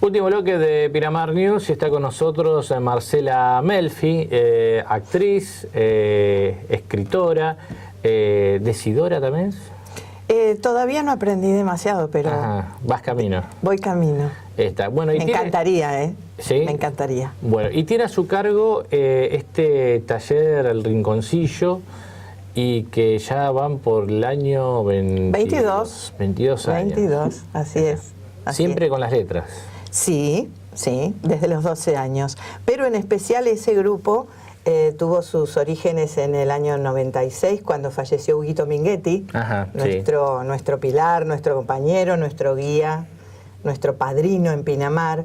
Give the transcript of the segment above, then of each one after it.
Último bloque de Pinamar News y está con nosotros Marcela Melfi, actriz, escritora, decidora también. Todavía no aprendí demasiado, pero... Ajá, vas camino. Voy camino. Está. Bueno, y me encantaría, ¿eh? ¿Sí? Me encantaría. Bueno, y tiene a su cargo este taller El Rinconcillo, y que ya van por el año 22 años. 22, así es. Siempre con las letras. Sí, sí, desde los 12 años. Pero en especial ese grupo tuvo sus orígenes en el año 96, cuando falleció Huguito Minghetti, nuestro pilar, nuestro compañero, nuestro guía, nuestro padrino en Pinamar,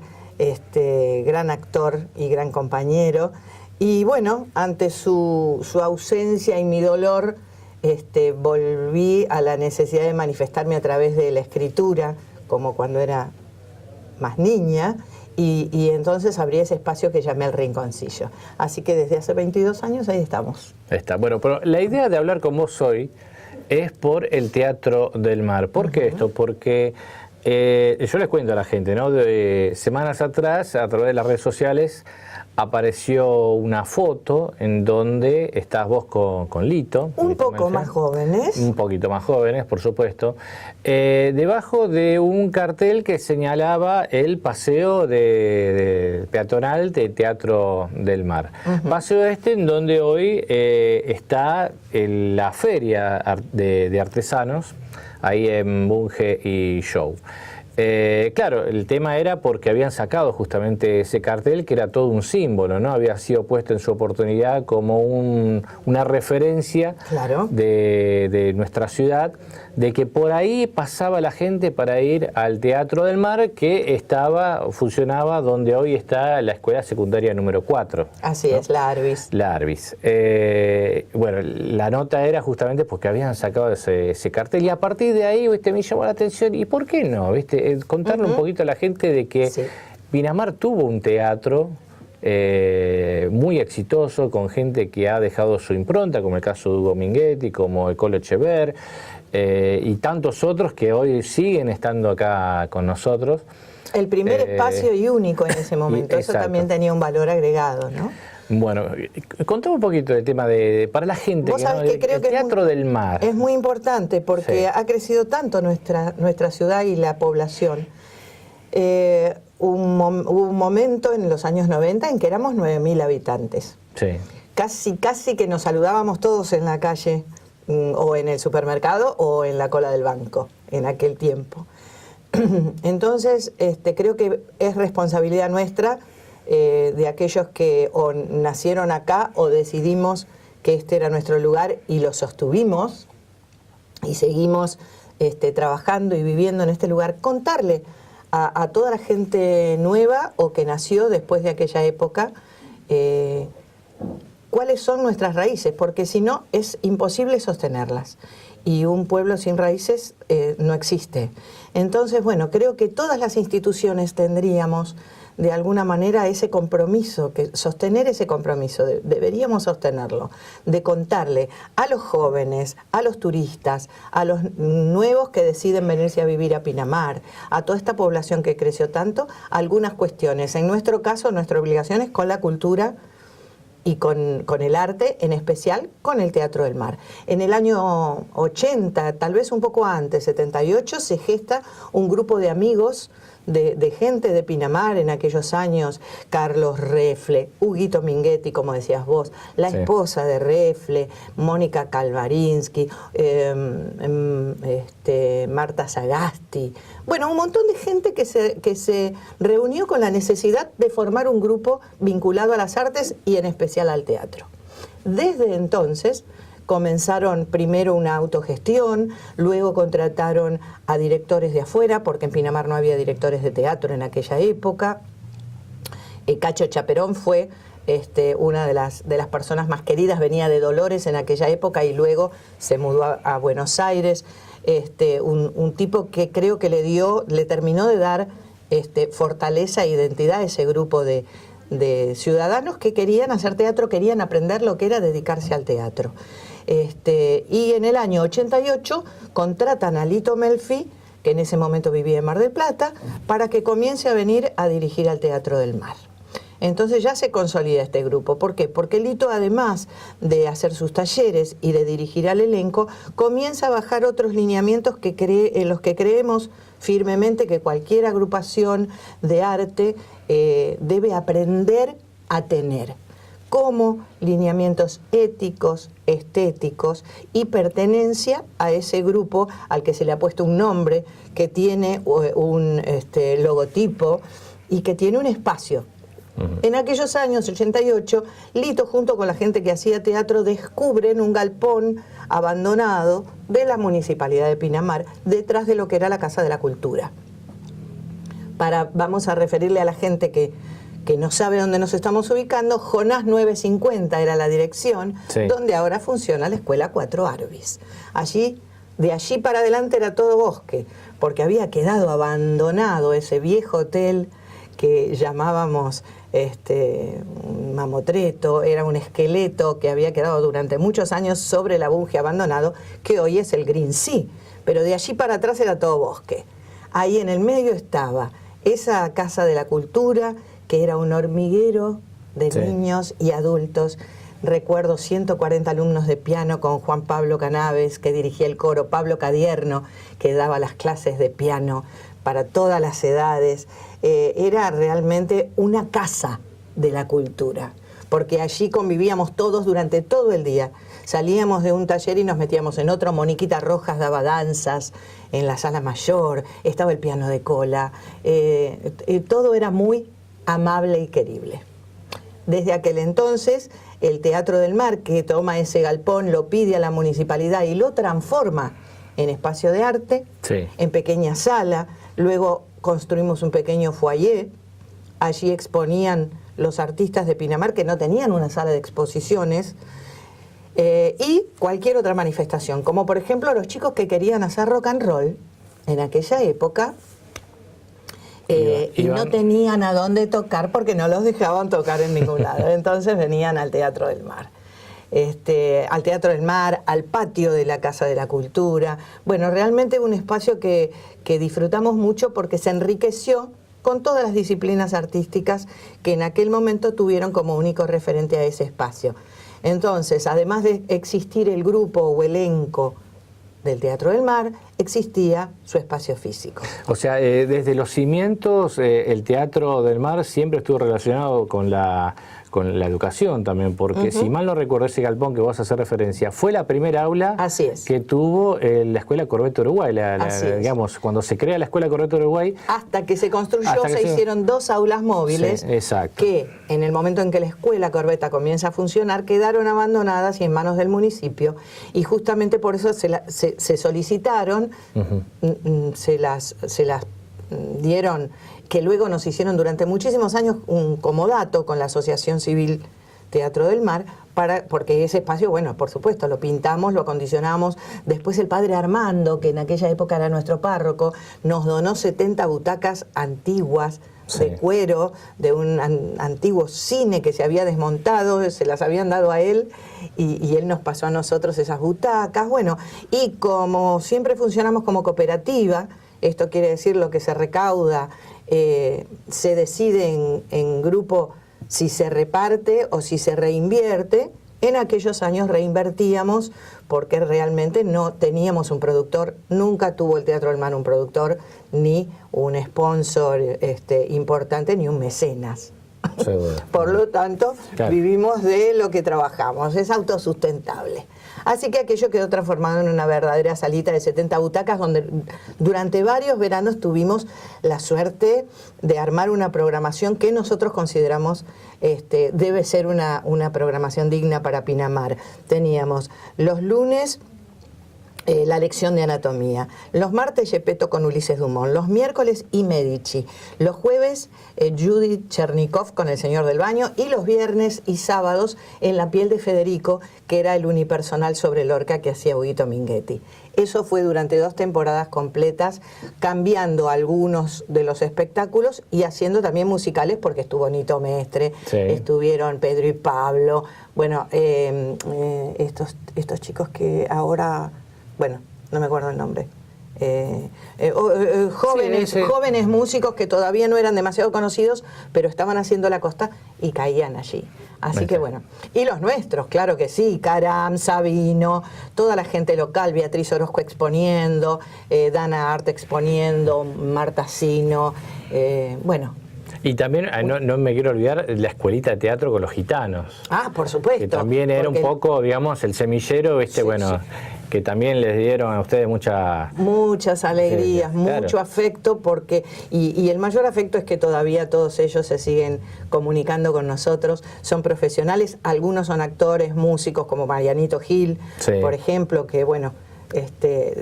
gran actor y gran compañero. Y bueno, ante su ausencia y mi dolor, volví a la necesidad de manifestarme a través de la escritura, como cuando era más niña, y entonces abrí ese espacio que llamé El Rinconcillo. Así que desde hace 22 años ahí estamos. Está. Bueno, pero la idea de hablar con vos hoy es por el Teatro del Mar. ¿Por qué esto? Porque yo les cuento a la gente, ¿no? De semanas atrás, a través de las redes sociales, apareció una foto en donde estás vos con Lito. Un poco más jóvenes. Un poquito más jóvenes, por supuesto. Debajo de un cartel que señalaba el paseo de peatonal de Teatro del Mar. Paseo en donde hoy está la feria de artesanos, ahí en Bunge y Show. Claro, el tema era porque habían sacado justamente ese cartel, que era todo un símbolo, ¿no? Había sido puesto en su oportunidad como una referencia de nuestra ciudad, de que por ahí pasaba la gente para ir al Teatro del Mar, que funcionaba donde hoy está la escuela secundaria número 4. Así, ¿no? Es, la Arbis. La Arbis. Bueno, la nota era justamente porque habían sacado ese cartel, y a partir de ahí, ¿viste? Me llamó la atención, ¿y por qué no? ¿Viste? Contarle un poquito a la gente de que Pinamar tuvo un teatro muy exitoso, con gente que ha dejado su impronta, como el caso de Hugo Minghetti, como el Colo Echever, y tantos otros que hoy siguen estando acá con nosotros. El primer espacio y único en ese momento, eso también tenía un valor agregado, ¿no? Bueno, contame un poquito del tema para la gente, ¿Vos sabés que creo el Teatro del Mar. Es muy importante porque ha crecido tanto nuestra ciudad y la población. Hubo un momento en los años 90 en que éramos 9.000 habitantes. Sí. Casi que nos saludábamos todos en la calle, o en el supermercado, o en la cola del banco, en aquel tiempo. Entonces, creo que es responsabilidad nuestra, de aquellos que o nacieron acá o decidimos que este era nuestro lugar y lo sostuvimos y seguimos trabajando y viviendo en este lugar, contarle a toda la gente nueva o que nació después de aquella época cuáles son nuestras raíces, porque si no es imposible sostenerlas, y un pueblo sin raíces no existe. Entonces, bueno, creo que todas las instituciones tendríamos de alguna manera ese compromiso, sostener ese compromiso, deberíamos sostenerlo, de contarle a los jóvenes, a los turistas, a los nuevos que deciden venirse a vivir a Pinamar, a toda esta población que creció tanto, algunas cuestiones. En nuestro caso, nuestra obligación es con la cultura y con el arte, en especial con el Teatro del Mar. En el año 80, tal vez un poco antes, 78, se gesta un grupo de amigos, de gente de Pinamar en aquellos años: Carlos Refle, Huguito Minghetti, como decías vos, la esposa de Refle, Mónica Calvarinsky, Marta Sagasti. Bueno, un montón de gente que se reunió con la necesidad de formar un grupo vinculado a las artes y en especial al teatro. Desde entonces comenzaron primero una autogestión, luego contrataron a directores de afuera, porque en Pinamar no había directores de teatro en aquella época. Cacho Chaperón fue una de las personas más queridas, venía de Dolores en aquella época y luego se mudó a Buenos Aires. Un tipo que creo que le terminó de dar fortaleza e identidad a ese grupo de ciudadanos que querían hacer teatro, querían aprender lo que era dedicarse al teatro. Y en el año 88 contratan a Lito Melfi que en ese momento vivía en Mar del Plata, para que comience a venir a dirigir al Teatro del Mar. Entonces ya se consolida este grupo. ¿Por qué? Porque Lito, además de hacer sus talleres y de dirigir al elenco, comienza a bajar otros lineamientos en los que creemos firmemente que cualquier agrupación de arte debe aprender a tener, como lineamientos éticos, estéticos y pertenencia a ese grupo al que se le ha puesto un nombre, que tiene un logotipo y que tiene un espacio. En aquellos años, 88, Lito, junto con la gente que hacía teatro, descubren un galpón abandonado de la Municipalidad de Pinamar, detrás de lo que era la Casa de la Cultura. Vamos a referirle a la gente que no sabe dónde nos estamos ubicando, Jonás 950 era la dirección, sí, donde ahora funciona la Escuela 4 Arbis. De allí para adelante era todo bosque, porque había quedado abandonado ese viejo hotel que llamábamos un mamotreto, era un esqueleto que había quedado durante muchos años sobre la Bunge abandonado, que hoy es el Green Sea, pero de allí para atrás era todo bosque. Ahí en el medio estaba esa Casa de la Cultura, que era un hormiguero de sí, niños y adultos. Recuerdo 140 alumnos de piano con Juan Pablo Canaves, que dirigía el coro, Pablo Cadierno, que daba las clases de piano para todas las edades. Era realmente una casa de la cultura, porque allí convivíamos todos durante todo el día. Salíamos de un taller y nos metíamos en otro. Moniquita Rojas daba danzas en la sala mayor, estaba el piano de cola, todo era muy amable y querible. Desde aquel entonces, el Teatro del Mar, que toma ese galpón, lo pide a la municipalidad y lo transforma en espacio de arte, sí, en pequeña sala. Luego construimos un pequeño foyer. Allí exponían los artistas de Pinamar que no tenían una sala de exposiciones, y cualquier otra manifestación, como por ejemplo los chicos que querían hacer rock and roll en aquella época, y no tenían a dónde tocar porque no los dejaban tocar en ningún lado. Entonces venían al Teatro del Mar. Al Teatro del Mar, al patio de la Casa de la Cultura. Bueno, realmente un espacio que disfrutamos mucho porque se enriqueció con todas las disciplinas artísticas que en aquel momento tuvieron como único referente a ese espacio. Entonces, además de existir el grupo o elenco del Teatro del Mar, existía su espacio físico. O sea, desde los cimientos, el Teatro del Mar siempre estuvo relacionado con la educación también, porque si mal no recuerdo, ese galpón que vos haces referencia, fue la primera aula que tuvo la Escuela Corbeta Uruguay, digamos, cuando se crea la Escuela Corbeta Uruguay. Hasta que se construyó, se hicieron 2 aulas móviles, sí, exacto, que en el momento en que la Escuela Corbeta comienza a funcionar, quedaron abandonadas y en manos del municipio, y justamente por eso se solicitaron, se las dieron, que luego nos hicieron durante muchísimos años un comodato con la Asociación Civil Teatro del Mar, porque ese espacio, bueno, por supuesto, lo pintamos, lo acondicionamos. Después el padre Armando, que en aquella época era nuestro párroco, nos donó 70 butacas antiguas, sí, de cuero, de un antiguo cine que se había desmontado, se las habían dado a él, y él nos pasó a nosotros esas butacas. Bueno, y como siempre funcionamos como cooperativa, esto quiere decir lo que se recauda, se decide en grupo si se reparte o si se reinvierte. En aquellos años reinvertíamos porque realmente no teníamos un productor, nunca tuvo el Teatro del Mar un productor, ni un sponsor importante, ni un mecenas. Seguro. Por lo tanto, claro, vivimos de lo que trabajamos, es autosustentable. Así que aquello quedó transformado en una verdadera salita de 70 butacas, donde durante varios veranos tuvimos la suerte de armar una programación que nosotros consideramos debe ser una programación digna para Pinamar. Teníamos los lunes la lección de anatomía, los martes Gepetto con Ulises Dumont, los miércoles y Medici, los jueves Judith Chernikov con El Señor del Baño, y los viernes y sábados En la piel de Federico, que era el unipersonal sobre Lorca que hacía Huguito Minghetti. Eso fue durante 2 temporadas completas, cambiando algunos de los espectáculos y haciendo también musicales, porque estuvo Nito Mestre, sí, estuvieron Pedro y Pablo, bueno, estos chicos que ahora, bueno, no me acuerdo el nombre, jóvenes músicos que todavía no eran demasiado conocidos, pero estaban haciendo la costa y caían allí. Así que bueno, y los nuestros, claro que sí, Caram, Sabino, toda la gente local, Beatriz Orozco exponiendo, Dana Arte exponiendo, Marta Sino, bueno. Y también, no me quiero olvidar, la escuelita de teatro con los gitanos. Ah, por supuesto. Que también era un poco, digamos, el semillero, ¿viste? Sí, bueno, sí. Que también les dieron a ustedes muchas alegrías, mucho afecto, porque y el mayor afecto es que todavía todos ellos se siguen comunicando con nosotros, son profesionales, algunos son actores, músicos, como Marianito Gil, por ejemplo, que bueno,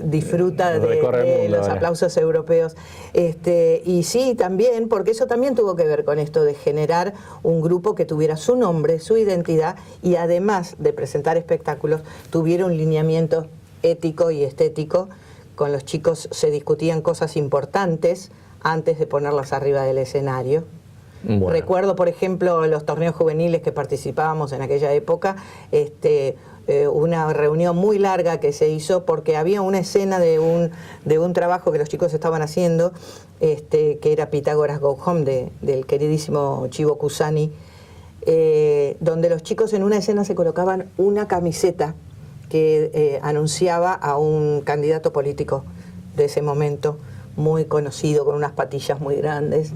disfruta de los aplausos europeos, y sí, también, porque eso también tuvo que ver con esto de generar un grupo que tuviera su nombre, su identidad, y además de presentar espectáculos, tuviera un lineamiento ético y estético. Con los chicos se discutían cosas importantes antes de ponerlas arriba del escenario. Bueno. Recuerdo, por ejemplo, los torneos juveniles que participábamos en aquella época, una reunión muy larga que se hizo porque había una escena de un trabajo que los chicos estaban haciendo, que era Pitágoras Go Home, del queridísimo Chivo Cusani, donde los chicos en una escena se colocaban una camiseta que anunciaba a un candidato político de ese momento, muy conocido, con unas patillas muy grandes,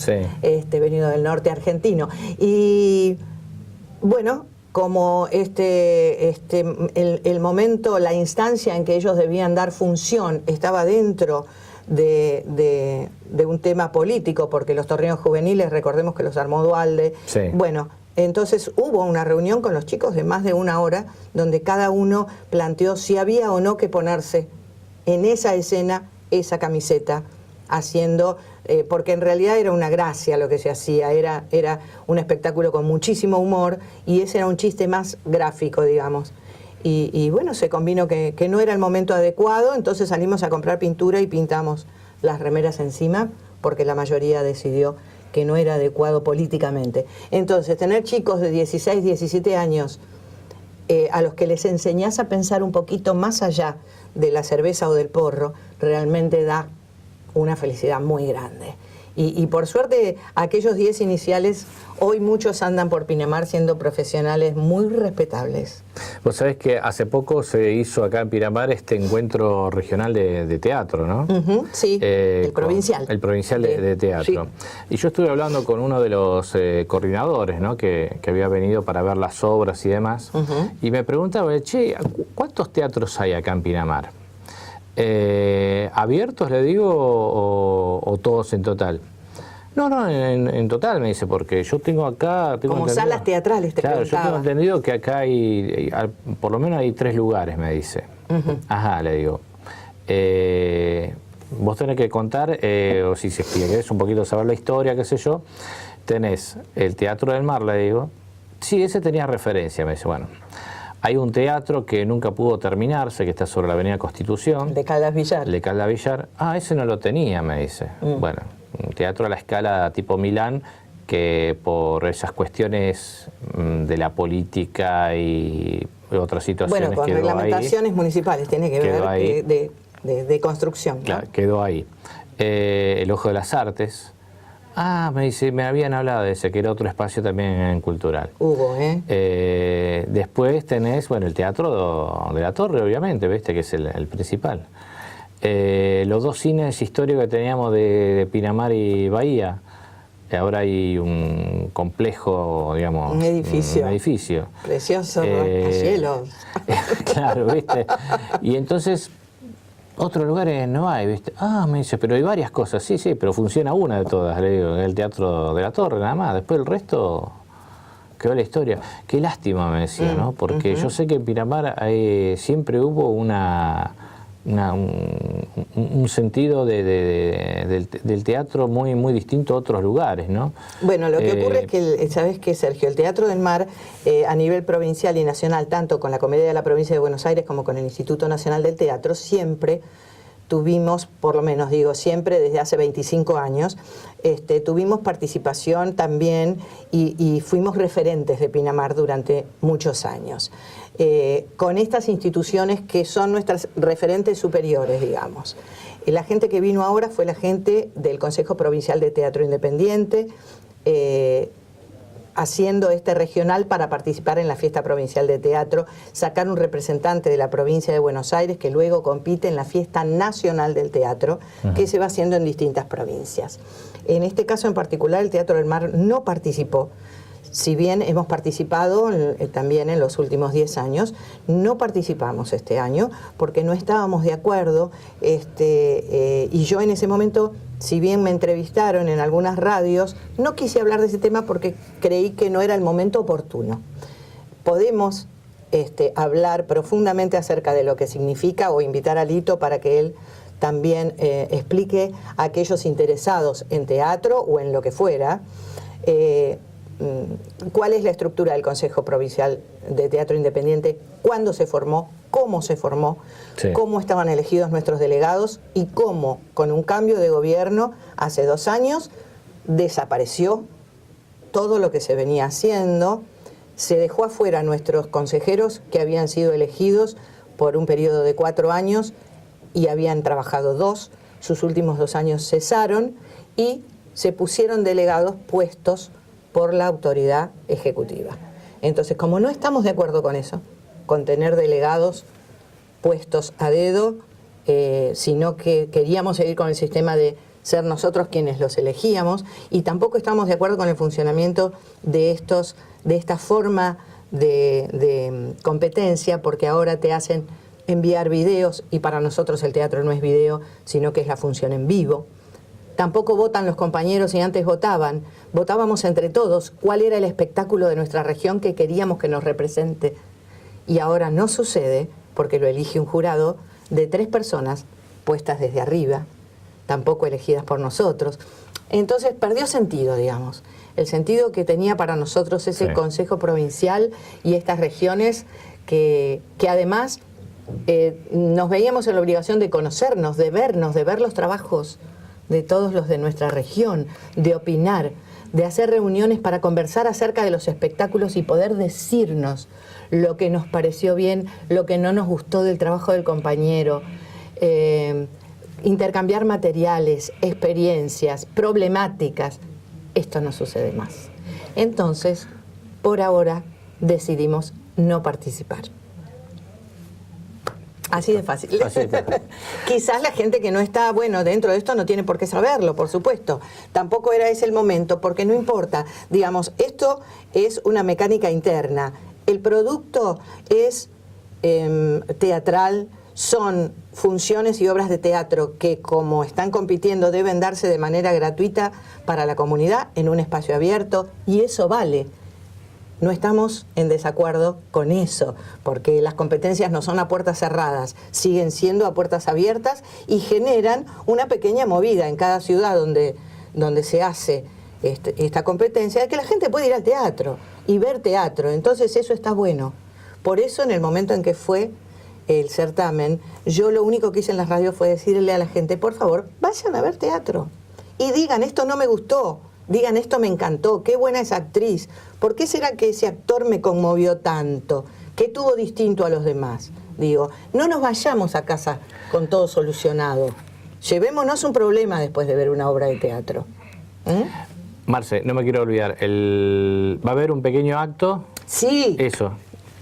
venido del norte argentino. Y bueno, como el momento, la instancia en que ellos debían dar función estaba dentro de un tema político, porque los torneos juveniles, recordemos que los armó Duhalde, bueno, entonces hubo una reunión con los chicos de más de una hora, donde cada uno planteó si había o no que ponerse en esa escena esa camiseta, haciendo, porque en realidad era una gracia lo que se hacía, era un espectáculo con muchísimo humor, y ese era un chiste más gráfico, digamos. Y bueno, se combinó que no era el momento adecuado, entonces salimos a comprar pintura y pintamos las remeras encima, porque la mayoría decidió que no era adecuado políticamente. Entonces, tener chicos de 16, 17 años a los que les enseñás a pensar un poquito más allá de la cerveza o del porro, realmente da una felicidad muy grande. Y por suerte, aquellos 10 iniciales, hoy muchos andan por Pinamar siendo profesionales muy respetables. Vos sabés que hace poco se hizo acá en Pinamar este encuentro regional de teatro, ¿no? Sí, el provincial. El provincial de teatro. Sí. Y yo estuve hablando con uno de los coordinadores, ¿no? Que había venido para ver las obras y demás, y me preguntaba, che, ¿cuántos teatros hay acá en Pinamar? ¿Abiertos, le digo, o todos en total? No, en total, me dice, porque yo tengo acá... Como salas teatrales, te claro, preguntaba. Yo tengo entendido que acá hay por lo menos hay 3 lugares, me dice. Ajá, le digo. Vos tenés que contar, o si querés un poquito saber la historia, qué sé yo, tenés el Teatro del Mar, le digo. Sí, ese tenía referencia, me dice, bueno. Hay un teatro que nunca pudo terminarse, que está sobre la Avenida Constitución. De Caldas Villar. De Caldas Villar. Ah, ese no lo tenía, me dice. Bueno, un teatro a la escala tipo Milán, que por esas cuestiones de la política y otras situaciones quedó ahí. Bueno, con reglamentaciones municipales tiene que ver de construcción. Claro, ¿no? Quedó ahí. El Ojo de las Artes. Ah, me dice, me habían hablado de ese, que era otro espacio también cultural. Hubo, después tenés, bueno, el Teatro de la Torre, obviamente, ¿viste? Que es el principal. Los 2 cines históricos que teníamos de Pinamar y Bahía. Ahora hay un complejo, digamos... Un edificio. Precioso, rascacielos. Claro, ¿viste? Y entonces... Otros lugares no hay, ¿viste? Ah, me dice, pero hay varias cosas. Sí, pero funciona una de todas, le digo, el Teatro de la Torre, nada más. Después el resto quedó la historia. Qué lástima, me decía, ¿no? Porque yo sé que en Pinamar siempre hubo un sentido del teatro muy distinto a otros lugares, ¿no? Bueno, lo que ocurre es que, ¿sabes qué, Sergio? El Teatro del Mar, a nivel provincial y nacional, tanto con la Comedia de la Provincia de Buenos Aires como con el Instituto Nacional del Teatro, siempre tuvimos, por lo menos digo siempre, desde hace 25 años, tuvimos participación también y fuimos referentes de Pinamar durante muchos años. Con estas instituciones que son nuestras referentes superiores, digamos. La gente que vino ahora fue la gente del Consejo Provincial de Teatro Independiente, haciendo este regional para participar en la Fiesta Provincial de Teatro, sacar un representante de la provincia de Buenos Aires que luego compite en la Fiesta Nacional del Teatro, que se va haciendo en distintas provincias. En este caso en particular el Teatro del Mar no participó, si bien hemos participado también en los últimos 10 años, no participamos este año porque no estábamos de acuerdo, y yo en ese momento, si bien me entrevistaron en algunas radios, no quise hablar de ese tema porque creí que no era el momento oportuno. Podemos hablar profundamente acerca de lo que significa o invitar a Lito para que él también explique a aquellos interesados en teatro o en lo que fuera, cuál es la estructura del Consejo Provincial de Teatro Independiente, cuándo se formó, cómo se formó, sí, cómo estaban elegidos nuestros delegados y cómo, con un cambio de gobierno hace 2 años, desapareció todo lo que se venía haciendo, se dejó afuera a nuestros consejeros que habían sido elegidos por un periodo de 4 años y habían trabajado 2, sus últimos 2 años cesaron y se pusieron delegados puestos por la autoridad ejecutiva. Entonces, como no estamos de acuerdo con eso, con tener delegados puestos a dedo, sino que queríamos seguir con el sistema de ser nosotros quienes los elegíamos, y tampoco estamos de acuerdo con el funcionamiento de esta forma de competencia, porque ahora te hacen enviar videos, y para nosotros el teatro no es video, sino que es la función en vivo. Tampoco votan los compañeros, y antes votábamos entre todos cuál era el espectáculo de nuestra región que queríamos que nos represente. Y ahora no sucede, porque lo elige un jurado de 3 personas puestas desde arriba, tampoco elegidas por nosotros. Entonces perdió sentido, digamos, el sentido que tenía para nosotros ese Consejo Provincial y estas regiones que además nos veíamos en la obligación de conocernos, de vernos, de ver los trabajos de todos los de nuestra región, de opinar, de hacer reuniones para conversar acerca de los espectáculos y poder decirnos lo que nos pareció bien, lo que no nos gustó del trabajo del compañero, intercambiar materiales, experiencias, problemáticas. Esto no sucede más. Entonces, por ahora, decidimos no participar. Así de fácil. Así de fácil. Quizás la gente que no está, dentro de esto no tiene por qué saberlo, por supuesto. Tampoco era ese el momento, porque no importa. Digamos, esto es una mecánica interna. El producto es teatral, son funciones y obras de teatro que, como están compitiendo, deben darse de manera gratuita para la comunidad en un espacio abierto, y eso vale. No estamos en desacuerdo con eso, porque las competencias no son a puertas cerradas, siguen siendo a puertas abiertas y generan una pequeña movida en cada ciudad donde se hace esta competencia, de que la gente puede ir al teatro y ver teatro. Entonces eso está bueno. Por eso, en el momento en que fue el certamen, yo lo único que hice en las radios fue decirle a la gente, por favor, vayan a ver teatro y digan, esto no me gustó. Digan, esto me encantó, qué buena esa actriz. ¿Por qué será que ese actor me conmovió tanto? ¿Qué tuvo distinto a los demás? Digo, no nos vayamos a casa con todo solucionado. Llevémonos un problema después de ver una obra de teatro. Marce, no me quiero olvidar, ¿va a haber un pequeño acto? Sí. Eso,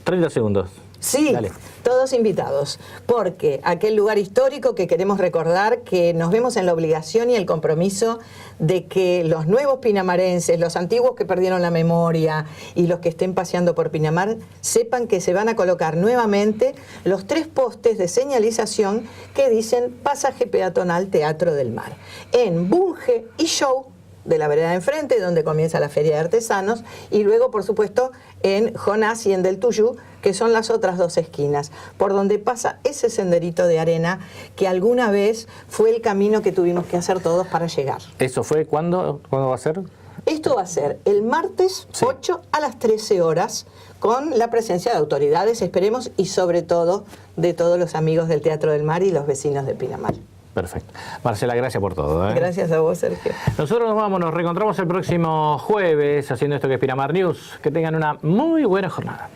30 segundos. Sí, dale. Todos invitados, porque aquel lugar histórico que queremos recordar, que nos vemos en la obligación y el compromiso de que los nuevos pinamarenses, los antiguos que perdieron la memoria y los que estén paseando por Pinamar, sepan que se van a colocar nuevamente los 3 postes de señalización que dicen Pasaje Peatonal Teatro del Mar, en Bunge y Show de la vereda de enfrente, donde comienza la Feria de Artesanos, y luego, por supuesto, en Jonás y en Del Tuyú, que son las otras 2 esquinas, por donde pasa ese senderito de arena que alguna vez fue el camino que tuvimos que hacer todos para llegar. ¿Eso fue cuándo va a ser? Esto va a ser el martes 8 a las 13 horas, con la presencia de autoridades, esperemos, y sobre todo de todos los amigos del Teatro del Mar y los vecinos de Pinamar. Perfecto. Marcela, gracias por todo. Gracias a vos, Sergio. Nosotros nos reencontramos el próximo jueves haciendo esto que es Pinamar News. Que tengan una muy buena jornada.